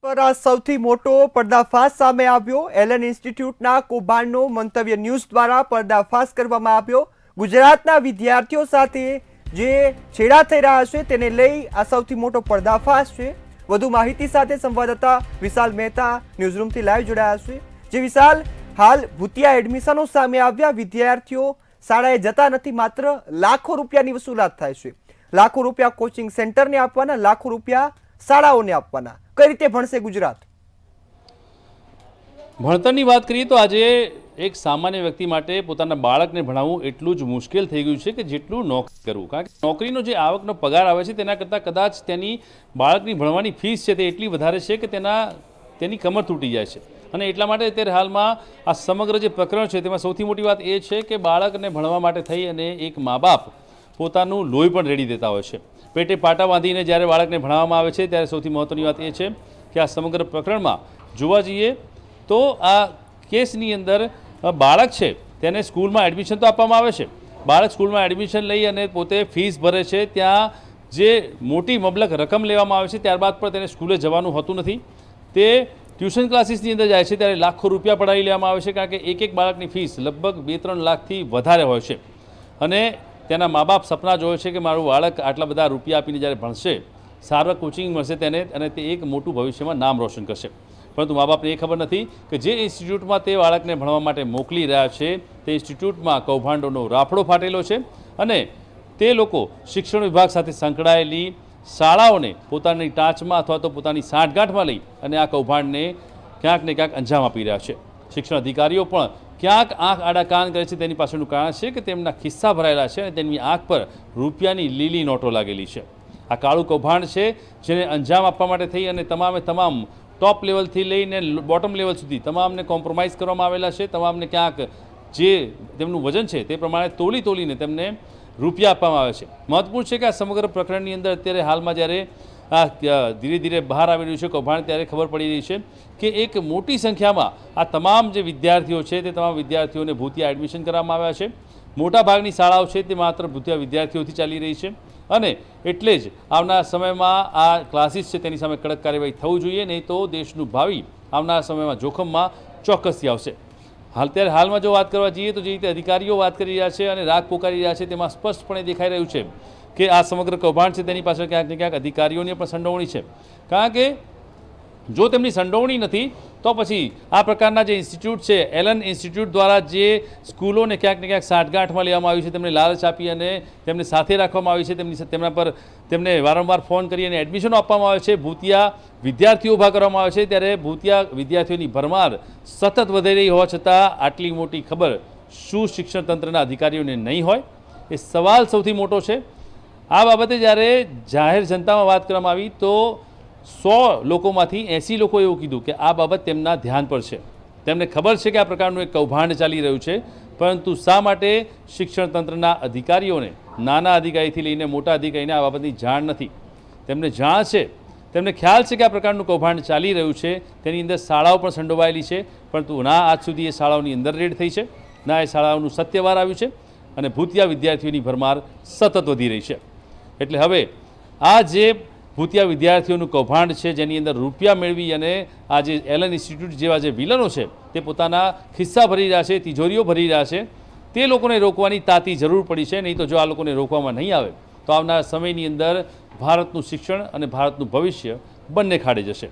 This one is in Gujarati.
પર આ સૌથી મોટો પર્દાફાશ સામે આવ્યો। એલન ઇન્સ્ટિટ્યૂટના કૌભાંડનો મંતવ્ય ન્યૂઝ દ્વારા પર્દાફાશ કરવામાં આવ્યો। ગુજરાતના વિદ્યાર્થીઓ સાથે જે છેડા થઈ રહ્યા છે તેને લઈ આ સૌથી મોટો પર્દાફાશ છે। વધુ માહિતી સાથે સંવાદદાતા વિશાલ મહેતા ન્યૂઝરૂમથી લાઈવ જોડાયા છે। જે વિશાલ, હાલ ભૂતિયા એડમિશનો સામે આવ્યા, વિદ્યાર્થીઓ શાળાએ જતા નથી, માત્ર લાખો રૂપિયાની વસૂલાત થાય છે। લાખો રૂપિયા કોચિંગ સેન્ટરને આપવાના, લાખો રૂપિયા શાળાઓને આપવાના। કઈ રીતે ભણશે ગુજરાત? ભણતરની વાત કરીએ તો આજે એક સામાન્ય વ્યક્તિ માટે પોતાના બાળકને ભણાવવું એટલું જ મુશ્કેલ થઈ ગયું છે કે જેટલું નોકરી કરવું, કારણ કે નોકરીનો જે આવકનો પગાર આવે છે તેના કરતાં કદાચ તેની બાળકની ભણવાની ફીસ છે તે એટલી વધારે છે કે તેની કમર તૂટી જાય છે। અને એટલા માટે અત્યારે હાલમાં આ સમગ્ર જે પ્રકરણ છે તેમાં સૌથી મોટી વાત એ છે કે બાળકને ભણવા માટે થઈ અને એક મા બાપ પોતાનું લોહી પણ રેડી દેતા હોય છે। પેટે પાટા બાંધીને જ્યારે બાળકને ભણાવવામાં આવે છે ત્યારે સૌથી મહત્ત્વની વાત એ છે કે આ સમગ્ર પ્રકરણમાં જોવા જઈએ તો આ કેસની અંદર બાળક છે તેને સ્કૂલમાં એડમિશન તો આપવામાં આવે છે, બાળક સ્કૂલમાં એડમિશન લઈ અને પોતે ફીસ ભરે છે, ત્યાં જે મોટી મબલક રકમ લેવામાં આવે છે ત્યારબાદ પણ તેને સ્કૂલે જવાનું હોતું નથી। તે ટ્યુશન ક્લાસીસની અંદર જાય છે ત્યારે લાખો રૂપિયા પડાવી લેવામાં આવે છે, કારણ કે એક બાળકની ફીસ લગભગ 2-3 લાખથી વધારે હોય છે। અને તેના મા બાપ સપના જોવે છે કે મારું બાળક આટલા બધા રૂપિયા આપીને જ્યારે ભણશે, સારા કોચિંગ મળશે તેને, અને તે એક મોટું ભવિષ્યમાં નામ રોશન કરશે। પરંતુ મા બાપને એ ખબર નથી કે જે ઇન્સ્ટિટ્યૂટમાં તે બાળકને ભણવા માટે મોકલી રહ્યા છે તે ઇન્સ્ટિટ્યૂટમાં કૌભાંડોનો રાફડો ફાટેલો છે અને તે લોકો શિક્ષણ વિભાગ સાથે સંકળાયેલી શાળાઓને પોતાની ટાંચમાં અથવા તો પોતાની સાંઠગાંઠમાં લઈ અને આ કૌભાંડને ક્યાંક ને ક્યાંક અંજામ આપી રહ્યા છે। શિક્ષણ અધિકારીઓ પણ ક્યાંક આંખ આડા કાન કરે છે, તેની પાછળનું કારણ છે કે તેમના ખિસ્સા ભરાયેલા છે અને તેમની આંખ પર રૂપિયાની લીલી નોટો લાગેલી છે। આ કાળું કૌભાંડ છે જેને અંજામ આપવા માટે થઈ અને તમામ ટોપ લેવલથી લઈને બોટમ લેવલ સુધી તમામને કોમ્પ્રોમાઇઝ કરવામાં આવેલા છે। તમામને ક્યાંક જે તેમનું વજન છે તે પ્રમાણે તોલીને તેમને રૂપિયા આપવામાં આવે છે। મહત્વપૂર્ણ છે કે આ સમગ્ર પ્રકરણની અંદર અત્યારે હાલમાં જ્યારે આ ધીરે ધીરે બહાર આવી રહ્યું છે કૌભાંડ, ત્યારે ખબર પડી રહી છે કે એક મોટી સંખ્યામાં આ તમામ જે વિદ્યાર્થીઓ છે તે તમામ વિદ્યાર્થીઓને ભૂતિયા એડમિશન કરવામાં આવ્યા છે। મોટાભાગની શાળાઓ છે તે માત્ર ભૂતિયા વિદ્યાર્થીઓથી ચાલી રહી છે અને એટલે જ આવનારા સમયમાં આ ક્લાસીસ છે તેની સામે કડક કાર્યવાહી થવું જોઈએ, નહીં તો દેશનું ભાવિ આવનારા સમયમાં જોખમમાં ચોક્કસથી આવશે। હાલમાં જો વાત કરવા જઈએ તો જે રીતે અધિકારીઓ વાત કરી રહ્યા છે અને રાગ પોકારી રહ્યા છે તેમાં સ્પષ્ટપણે દેખાઈ રહ્યું છે કે આ સમગ્ર કૌભાંડ છે તેની પાછળ ક્યાંક ને ક્યાંક અધિકારીઓની પણ સંડોવણી છે, કારણ કે જો તેમની સંડોવણી નથી તો પછી આ પ્રકારના જે ઇન્સ્ટિટ્યૂટ છે, એલન ઇન્સ્ટિટ્યૂટ દ્વારા જે સ્કૂલોને ક્યાંક ને ક્યાંક સાંઠગાંઠમાં લેવામાં આવી છે, તેમને લાલચ આપી અને તેમને સાથે રાખવામાં આવી છે, તેમના પર તેમને વારંવાર ફોન કરી અને એડમિશનો આપવામાં આવે છે, ભૂતિયા વિદ્યાર્થીઓ ઊભા કરવામાં આવે છે, ત્યારે ભૂતિયા વિદ્યાર્થીઓની ભરમાર સતત વધી રહી હોવા છતાં આટલી મોટી ખબર શું શિક્ષણ તંત્રના અધિકારીઓને નહીં હોય? એ સવાલ સૌથી મોટો છે। આ બાબતે જ્યારે જાહેર જનતામાં વાત કરવામાં આવી તો 100 લોકોમાંથી 80 લોકોએ એવું કીધું કે આ બાબત તેમના ધ્યાન પર છે, તેમને ખબર છે કે આ પ્રકારનું એક કૌભાંડ ચાલી રહ્યું છે, પરંતુ શા માટે શિક્ષણ તંત્રના અધિકારીઓને, નાના અધિકારીથી લઈને મોટા અધિકારીને આ બાબતની જાણ નથી? તેમને જાણ છે, તેમને ખ્યાલ છે કે આ પ્રકારનું કૌભાંડ ચાલી રહ્યું છે, તેની અંદર શાળાઓ પણ સંડોવાયેલી છે, પરંતુ ના આજ સુધી એ શાળાઓની અંદર રેડ થઈ છે, ના એ શાળાઓનું સત્ય બહાર આવ્યું છે અને ભૂતિયા વિદ્યાર્થીઓની ભરમાર સતત વધી રહી છે। એટલે હવે આ જે ભૂતિયા વિદ્યાર્થીઓનું કૌભાંડ છે, જેની અંદર રૂપિયા મેળવી અને આ જે એલન ઇન્સ્ટિટ્યૂટ જેવા જે વિલનો છે તે પોતાના ખિસ્સા ભરી રહ્યા છે, તિજોરીઓ ભરી રહ્યા છે, તે લોકોને રોકવાની તાતી જરૂર પડી છે। નહીં તો જો આ લોકોને રોકવામાં નહીં આવે તો આવનારા સમયની અંદર ભારતનું શિક્ષણ અને ભારતનું ભવિષ્ય બંને ખાડે જશે।